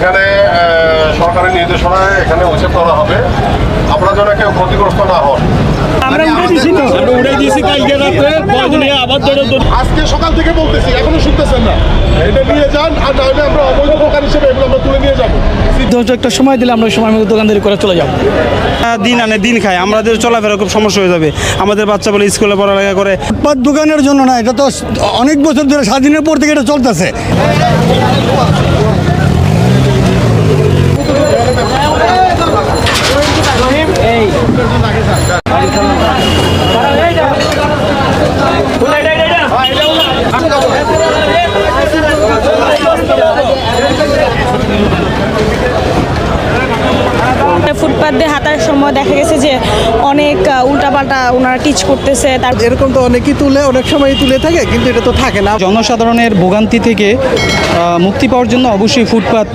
এখানে সরকারি নির্দেশনায় এখানে উচ্ছেদ করা হবে, আপনারা যেন কেউ ক্ষতিগ্রস্ত না হন। আজকে সকাল থেকে বলতেছি, এখনো শুনতেছেন না। এটা নিয়ে যান, আর নাহলে আমরা অবৈধ দোকান হিসেবে এগুলো আমরা তুলে নিয়ে যাবো। একটা সময় দিলে আমরা সময় মতো দোকানদারি করে চলে যাবো। দিন আনে দিন খায়, আমাদের চলাফেরা খুব সমস্যা হয়ে যাবে। আমাদের বাচ্চা বলে স্কুলে পড়ালেখা করে। ফুটপাত দোকানের জন্য না, এটা তো অনেক বছর ধরে স্বাধীনের পর থেকে এটা চলতেছে। ফুটপাত দিয়ে হাঁটার সময় দেখা গেছে যে অনেক উল্টাপাল্টা ওনারা টিচ করতেছে। তার এরকম তো অনেকেই তুলে, অনেক সময় তুলে থাকে, কিন্তু এটা তো থাকে না। জনসাধারণের ভোগান্তি থেকে মুক্তি পাওয়ার জন্য অবশ্যই ফুটপাত